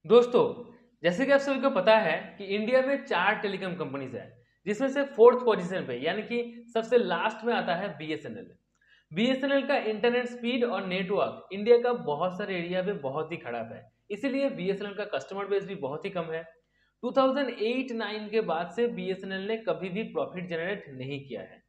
दोस्तों, जैसे कि आप सभी को पता है कि इंडिया में 4 टेलीकॉम कंपनीज़ हैं, जिसमें से 4th पोजीशन पे यानी कि सबसे लास्ट में आता है बीएसएनएल। बीएसएनएल का इंटरनेट स्पीड और नेटवर्क इंडिया का बहुत सारे एरिया में बहुत ही खराब है, इसीलिए बीएसएनएल का कस्टमर बेस भी बहुत ही कम है। 2008-9 के बाद से बीएसएनएल ने कभी भी प्रॉफिट जनरेट नहीं किया है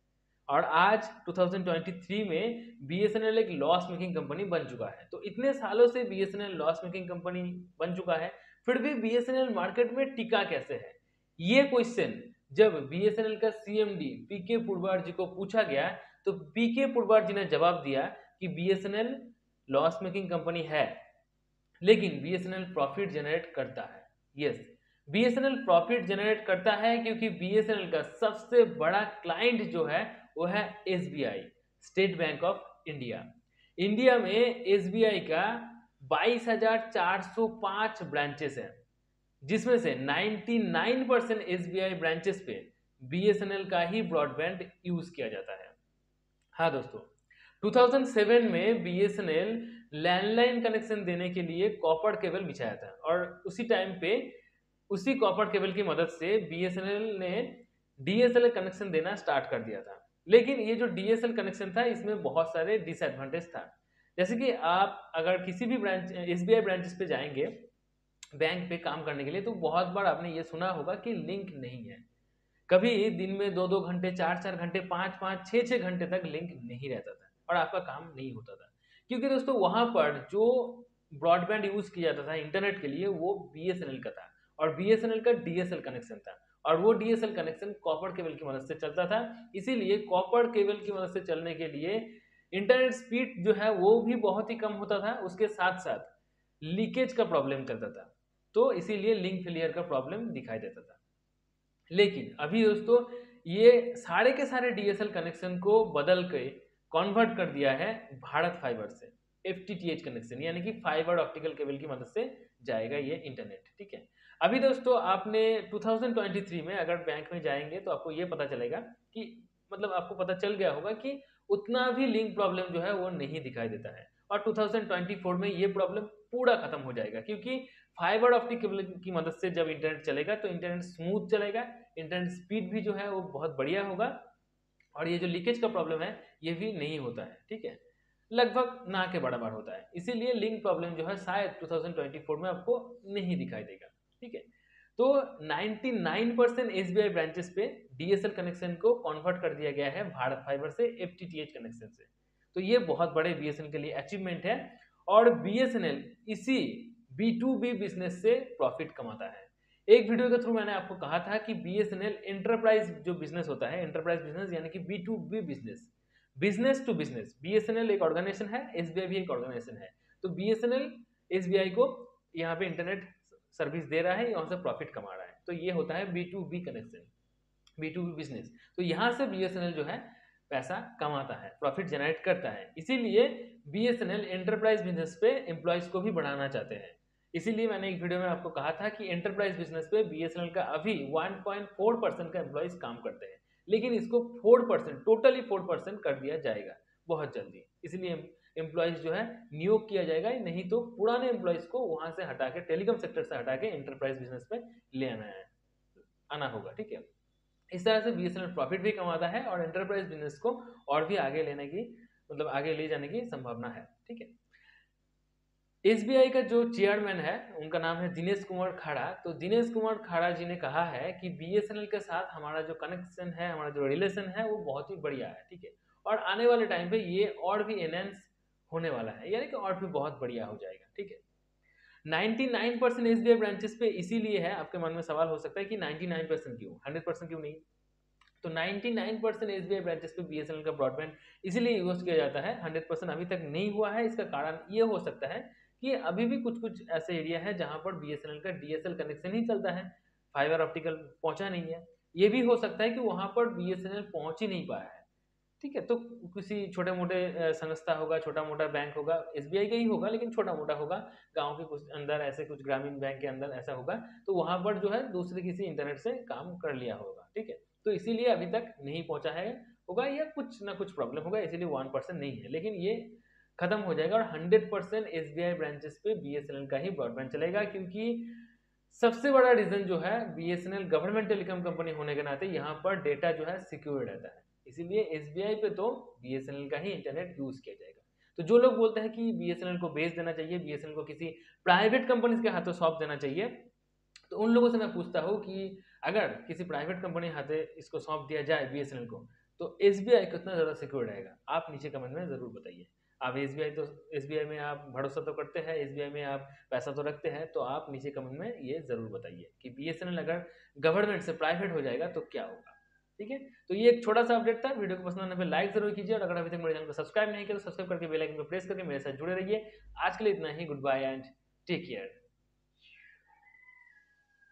और आज 2023 में बीएसएनएल एक लॉस मेकिंग कंपनी बन चुका है। तो इतने सालों से बीएसएनएल लॉस मेकिंग कंपनी बन चुका है, फिर भी बीएसएनएल मार्केट में टिका कैसे है? ये क्वेश्चन जब बीएसएनएल का सीएमडी पीके पुरवार जी को पूछा गया, तो पीके पुरवार जी ने जवाब दिया कि बीएसएनएल लॉस मेकिंग कंपनी है, लेकिन बीएसएनएल प्रॉफिट जनरेट करता है। यस, बीएसएनएल प्रॉफिट जनरेट करता है क्योंकि बीएसएनएल का सबसे बड़ा क्लाइंट जो है वो है SBI, state bank of India. India में एसबीआई का 22,405 ब्रांचेस हैं, जिसमें से 99% एसबीआई ब्रांचेस पे बीएसएनएल का ही ब्रॉडबैंड यूज किया जाता है। हाँ दोस्तों, 2007 में बीएसएनएल लैंडलाइन कनेक्शन देने के लिए कॉपर केबल बिछाया था और उसी टाइम पे उसी कॉपर केबल की मदद से बीएसएनएल ने डीएसएल कनेक्शन देना स्टार्ट कर दिया था। लेकिन ये जो डीएसएल कनेक्शन था, इसमें बहुत सारे डिसएडवांटेज था। जैसे कि आप अगर किसी भी ब्रांच एसबीआई ब्रांचेस पे जाएंगे बैंक पे काम करने के लिए, तो बहुत बार आपने ये सुना होगा कि लिंक नहीं है। कभी दिन में 2-2 घंटे, 4-4 घंटे, 5-5, 6-6 घंटे तक लिंक नहीं रहता था और आपका काम नहीं होता था। क्योंकि दोस्तों वहाँ पर जो ब्रॉडबैंड यूज़ किया जाता था इंटरनेट के लिए, वो बीएसएनएल का था और बीएसएनएल का डीएसएल कनेक्शन था और वो डीएसएल कनेक्शन कॉपर केबल की मदद से चलता था। इसीलिए कॉपर केबल की मदद से चलने के लिए इंटरनेट स्पीड जो है वो भी बहुत ही कम होता था, उसके साथ-साथ लीकेज का प्रॉब्लम करता था। तो इसीलिए लिंक फेलियर का प्रॉब्लम दिखाई देता था। लेकिन अभी दोस्तों ये सारे के सारे डीएसएल कनेक्शन को बदल के कन्वर्ट कर दिया है भारत फाइबर से, एफटीटीएच कनेक्शन, यानी कि फाइबर ऑप्टिकल केबल की मदद से जाएगा ये इंटरनेट। ठीक है, अभी दोस्तों आपने 2023 में अगर बैंक में जाएंगे तो आपको ये पता चलेगा कि मतलब आपको पता चल गया होगा कि उतना भी लिंक प्रॉब्लम जो है वो नहीं दिखाई देता है और 2024 में ये प्रॉब्लम पूरा खत्म हो जाएगा, क्योंकि फाइबर ऑप्टिक केबल की मदद से जब इंटरनेट चलेगा तो इंटरनेट स्मूथ चलेगा, इंटरनेट स्पीड भी जो है वो बहुत बढ़िया होगा और ये जो लीकेज का प्रॉब्लम है ये भी नहीं होता है। ठीक है, लगभग ना के बराबर होता है, इसीलिए लिंक प्रॉब्लम जो है शायद 2024 में आपको नहीं दिखाई देगा। ठीक है, तो 99% एसबीआई ब्रांचेस पे डीएसएल कनेक्शन को कन्वर्ट कर दिया गया है भारत फाइबर से एफटीटीएच कनेक्शन से। तो ये बहुत बड़े बीएसएनएल के लिए अचीवमेंट है और बीएसएनएल इसी बी2बी बिजनेस से प्रॉफिट कमाता है। एक वीडियो के थ्रू मैंने आपको कहा था कि बीएसएनएल एंटरप्राइज जो बिजनेस होता है, एंटरप्राइज बिजनेस यानी कि B2B business, business to business, BSNL एक ऑर्गेनाइजेशन है, एसबीआई भी एक ऑर्गेनाइजेशन है। तो बीएसएनएल एसबीआई को यहाँ पे इंटरनेट सर्विस दे रहा है, यहाँ से प्रॉफिट कमा रहा है। तो ये होता है बी2बी कनेक्शन, बी2बी बिजनेस। तो यहाँ से बीएसएनएल जो है पैसा कमाता है, प्रॉफिट जनरेट करता है। इसीलिए बीएसएनएल एंटरप्राइज बिजनेस पे एम्प्लॉयज को भी बढ़ाना चाहते हैं। इसीलिए मैंने एक वीडियो में आपको कहा था कि एंटरप्राइज बिजनेस पे बीएसएनएल का अभी 1.4% का एम्प्लॉयज काम करते हैं, लेकिन इसको 4%, टोटली 4% कर दिया जाएगा बहुत जल्दी। इसलिए एम्प्लॉयज जो है नियोग किया जाएगा, नहीं तो पुराने एम्प्लॉयज को वहां से हटा के, टेलीकॉम सेक्टर से हटा के एंटरप्राइज बिजनेस पे ले आना होगा। ठीक है, इस तरह से बीएसएनएल प्रॉफिट भी कमाता है और एंटरप्राइज बिजनेस को और भी आगे लेने की, मतलब आगे ले जाने की संभावना है। ठीक है, एसबीआई का जो चेयरमैन है उनका नाम है दिनेश कुमार खाड़ा। तो दिनेश कुमार खाड़ा जी ने कहा है कि बीएसएनएल के साथ हमारा जो कनेक्शन है, हमारा जो रिलेशन है वो बहुत ही बढ़िया है। ठीक है, और आने वाले टाइम पे ये और भी एनहेंस होने वाला है, यानी कि और भी बहुत बढ़िया हो जाएगा। ठीक है, 99% एसबीआई ब्रांचेस पे इसीलिए है, आपके मन में सवाल हो सकता है कि 99% क्यों, 100% क्यों नहीं? तो 99% एसबीआई ब्रांचेस पे बीएसएनएल का ब्रॉडबैंड इसीलिए यूज किया जाता है, 100% अभी तक नहीं हुआ है। इसका कारण ये हो सकता है कि अभी भी कुछ कुछ ऐसे एरिया है जहां पर बीएसएनएल का डीएसएल कनेक्शन ही चलता है, फाइबर ऑप्टिकल पहुंचा नहीं है। ये भी हो सकता है कि वहां पर बीएसएनएल पहुंच ही नहीं पाया है। ठीक है, तो किसी छोटे मोटे संस्था होगा, छोटा मोटा बैंक होगा, एसबीआई का ही होगा लेकिन छोटा मोटा होगा, गांव के कुछ अंदर ऐसे, कुछ ग्रामीण बैंक के अंदर ऐसा होगा, तो वहां पर जो है दूसरे किसी इंटरनेट से काम कर लिया होगा। ठीक है, तो इसीलिए अभी तक नहीं पहुंचा है, होगा या कुछ ना कुछ प्रॉब्लम होगा, इसीलिए 1% नहीं है। लेकिन ये खत्म हो जाएगा और 100% एसबीआई ब्रांचेस पे बीएसएनएल का ही ब्रॉडबैंड चलेगा, क्योंकि सबसे बड़ा रीजन जो है बीएसएनएल गवर्नमेंट टेलीकॉम कंपनी होने के नाते यहाँ पर डेटा जो है सिक्योर रहता है, इसीलिए एसबीआई पे तो बीएसएनएल का ही इंटरनेट यूज किया जाएगा। तो जो लोग बोलते हैं कि बीएसएनएल को बेच देना चाहिए, बीएसएनएल को किसी प्राइवेट कंपनी के हाथों सौंप देना चाहिए, तो उन लोगों से मैं पूछता हूँ कि अगर किसी प्राइवेट कंपनी हाथे इसको सौंप दिया जाए बीएसएनएल को, तो एसबीआई कितना ज़्यादा सिक्योर रहेगा? आप नीचे कमेंट में ज़रूर बताइए। आप एसबीआई में आप भरोसा तो करते हैं, एसबीआई में आप पैसा तो रखते हैं, तो आप नीचे कमेंट में ये ज़रूर बताइए कि बीएसएनएल अगर गवर्नमेंट से प्राइवेट हो जाएगा तो क्या होगा। ठीक है, तो ये एक छोटा सा अपडेट था। वीडियो को पसंद आने पर लाइक जरूर कीजिए और अगर अभी तक मेरे चैनल को सब्सक्राइब नहीं किया तो सब्सक्राइब करके बेल आइकन को प्रेस करके मेरे साथ जुड़े रहिए। आज के लिए इतना ही। Goodbye and take care.